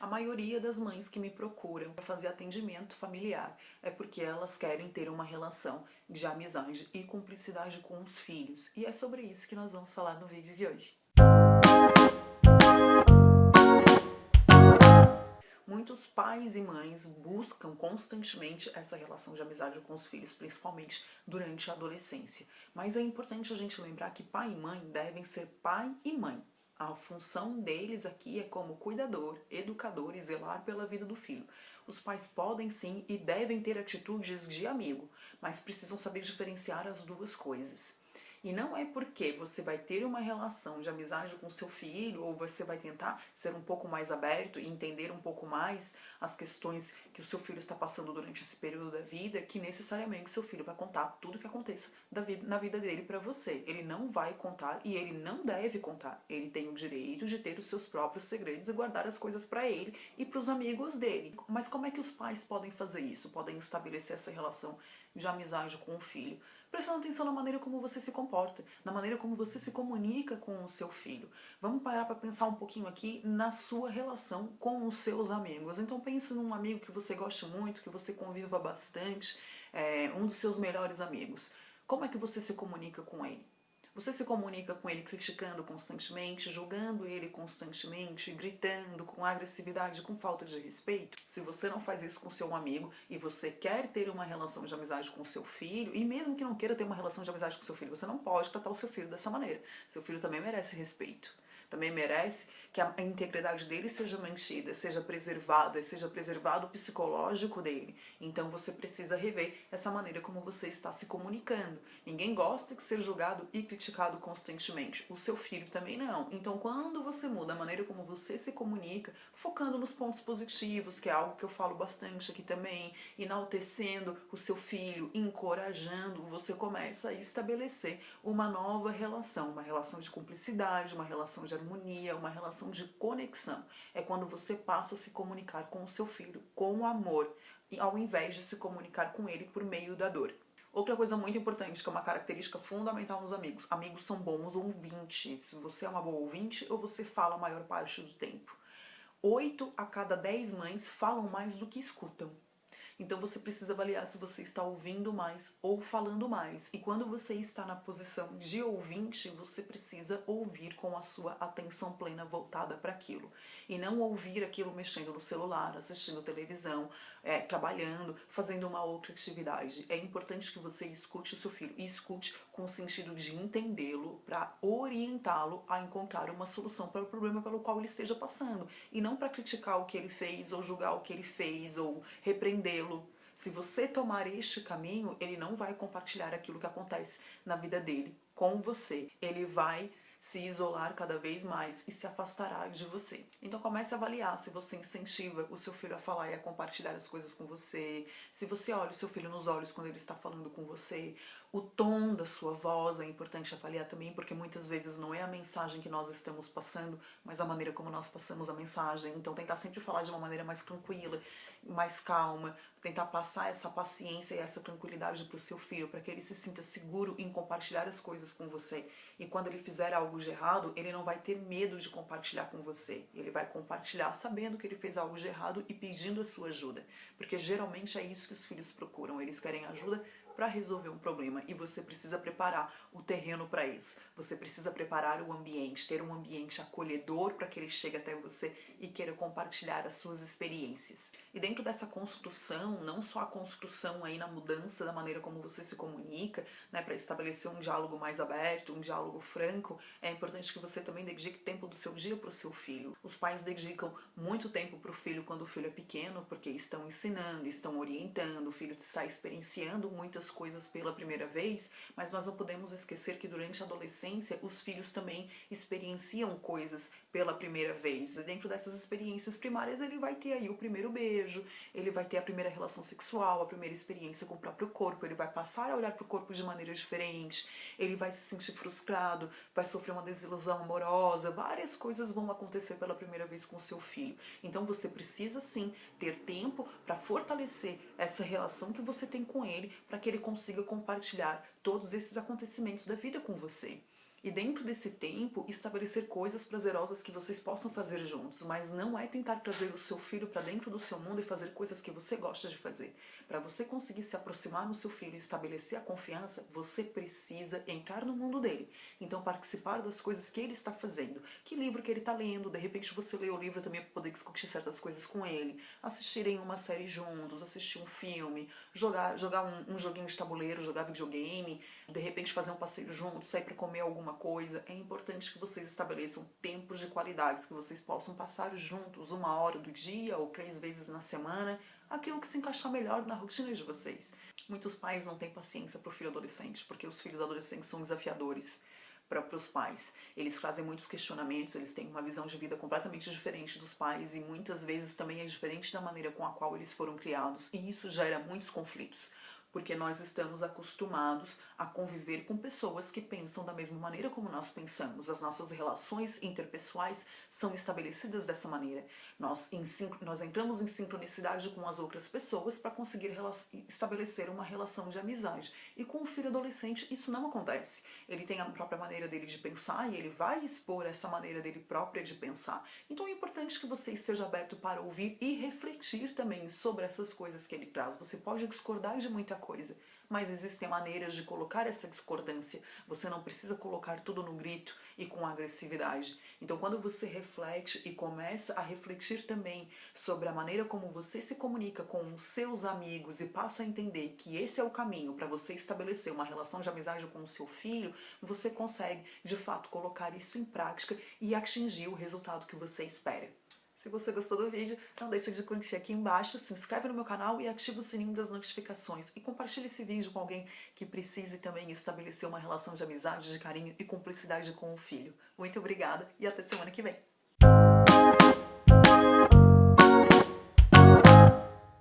A maioria das mães que me procuram para fazer atendimento familiar é porque elas querem ter uma relação de amizade e cumplicidade com os filhos. E é sobre isso que nós vamos falar no vídeo de hoje. Muitos pais e mães buscam constantemente essa relação de amizade com os filhos, principalmente durante a adolescência. Mas é importante a gente lembrar que pai e mãe devem ser pai e mãe. A função deles aqui é como cuidador, educador e zelar pela vida do filho. Os pais podem sim e devem ter atitudes de amigo, mas precisam saber diferenciar as duas coisas. E não é porque você vai ter uma relação de amizade com seu filho ou você vai tentar ser um pouco mais aberto e entender um pouco mais as questões que o seu filho está passando durante esse período da vida que necessariamente o seu filho vai contar tudo o que aconteça na vida dele para você. Ele não vai contar e ele não deve contar. Ele tem o direito de ter os seus próprios segredos e guardar as coisas para ele e para os amigos dele. Mas como é que os pais podem fazer isso? Podem estabelecer essa relação de amizade com o filho? Prestando atenção na maneira como você se comporta, na maneira como você se comunica com o seu filho. Vamos parar para pensar um pouquinho aqui na sua relação com os seus amigos. Então pense num amigo que você goste muito, que você conviva bastante, um dos seus melhores amigos. Como é que você se comunica com ele? Você se comunica com ele criticando constantemente, julgando ele constantemente, gritando com agressividade, com falta de respeito? Se você não faz isso com seu amigo e você quer ter uma relação de amizade com seu filho, e mesmo que não queira ter uma relação de amizade com seu filho, você não pode tratar o seu filho dessa maneira. Seu filho também merece respeito. Também merece que a integridade dele seja mantida, seja preservado o psicológico dele. Então você precisa rever essa maneira como você está se comunicando. Ninguém gosta de ser julgado e criticado constantemente. O seu filho também não. Então quando você muda a maneira como você se comunica, focando nos pontos positivos, que é algo que eu falo bastante aqui também, enaltecendo o seu filho, encorajando, você começa a estabelecer uma nova relação, uma relação de cumplicidade, uma relação de harmonia, uma relação de conexão. É quando você passa a se comunicar com o seu filho com amor, ao invés de se comunicar com ele por meio da dor. Outra coisa muito importante, que é uma característica fundamental nos amigos. Amigos são bons ouvintes. Você é uma boa ouvinte ou você fala a maior parte do tempo? 8 a cada 10 mães falam mais do que escutam. Então você precisa avaliar se você está ouvindo mais ou falando mais. E quando você está na posição de ouvinte, você precisa ouvir com a sua atenção plena voltada para aquilo. E não ouvir aquilo mexendo no celular, assistindo televisão, trabalhando, fazendo uma outra atividade. É importante que você escute o seu filho e escute com o sentido de entendê-lo para orientá-lo a encontrar uma solução para o problema pelo qual ele esteja passando. E não para criticar o que ele fez ou julgar o que ele fez ou repreendê-lo. Se você tomar este caminho, ele não vai compartilhar aquilo que acontece na vida dele com você. Ele vai se isolar cada vez mais e se afastará de você. Então comece a avaliar se você incentiva o seu filho a falar e a compartilhar as coisas com você, se você olha o seu filho nos olhos quando ele está falando com você, o tom da sua voz é importante avaliar também, porque muitas vezes não é a mensagem que nós estamos passando, mas a maneira como nós passamos a mensagem. Então tentar sempre falar de uma maneira mais tranquila, mais calma, tentar passar essa paciência e essa tranquilidade para o seu filho, para que ele se sinta seguro em compartilhar as coisas com você. E quando ele fizer algo de errado, ele não vai ter medo de compartilhar com você. Ele vai compartilhar sabendo que ele fez algo de errado e pedindo a sua ajuda. Porque geralmente é isso que os filhos procuram. Eles querem ajuda para resolver um problema e você precisa preparar o terreno para isso. Você precisa preparar o ambiente, ter um ambiente acolhedor para que ele chegue até você e queira compartilhar as suas experiências. E dentro dessa construção, não só a construção aí na mudança da maneira como você se comunica, né, para estabelecer um diálogo mais aberto, um diálogo franco, é importante que você também dedique tempo do seu dia para o seu filho. Os pais dedicam muito tempo para o filho quando o filho é pequeno, porque estão ensinando, estão orientando, o filho está experienciando muitas coisas pela primeira vez, mas nós não podemos esquecer que durante a adolescência os filhos também experienciam coisas pela primeira vez. E dentro dessas experiências primárias ele vai ter aí o primeiro beijo, ele vai ter a primeira relação sexual, a primeira experiência com o próprio corpo, ele vai passar a olhar para o corpo de maneira diferente, ele vai se sentir frustrado, vai sofrer uma desilusão amorosa, várias coisas vão acontecer pela primeira vez com o seu filho. Então você precisa sim ter tempo para fortalecer essa relação que você tem com ele, para que ele consiga compartilhar todos esses acontecimentos da vida com você. E dentro desse tempo, estabelecer coisas prazerosas que vocês possam fazer juntos, mas não é tentar trazer o seu filho para dentro do seu mundo e fazer coisas que você gosta de fazer. Para você conseguir se aproximar do seu filho e estabelecer a confiança, você precisa entrar no mundo dele. Então, participar das coisas que ele está fazendo. Que livro que ele está lendo, de repente você lê o livro também para poder discutir certas coisas com ele, assistirem uma série juntos, assistir um filme, jogar um joguinho de tabuleiro, jogar videogame, de repente fazer um passeio juntos, sair para comer alguma coisa. É importante que vocês estabeleçam tempos de qualidades, que vocês possam passar juntos 1 hora do dia ou 3 vezes na semana, aquilo que se encaixar melhor na rotina de vocês. Muitos pais não têm paciência para o filho adolescente, porque os filhos adolescentes são desafiadores para os pais. Eles fazem muitos questionamentos, eles têm uma visão de vida completamente diferente dos pais e muitas vezes também é diferente da maneira com a qual eles foram criados, e isso gera muitos conflitos, porque nós estamos acostumados a conviver com pessoas que pensam da mesma maneira como nós pensamos. As nossas relações interpessoais são estabelecidas dessa maneira. Nós entramos em sincronicidade com as outras pessoas para conseguir estabelecer uma relação de amizade. E com o filho adolescente isso não acontece. Ele tem a própria maneira dele de pensar e ele vai expor essa maneira dele própria de pensar. Então é importante que você esteja aberto para ouvir e refletir também sobre essas coisas que ele traz. Você pode discordar de muita coisa, mas existem maneiras de colocar essa discordância. Você não precisa colocar tudo no grito e com agressividade. Então, quando você reflete e começa a refletir também sobre a maneira como você se comunica com os seus amigos e passa a entender que esse é o caminho para você estabelecer uma relação de amizade com o seu filho, você consegue, de fato, colocar isso em prática e atingir o resultado que você espera. Se você gostou do vídeo, não deixe de curtir aqui embaixo, se inscreve no meu canal e ativa o sininho das notificações. E compartilhe esse vídeo com alguém que precise também estabelecer uma relação de amizade, de carinho e cumplicidade com o filho. Muito obrigada e até semana que vem!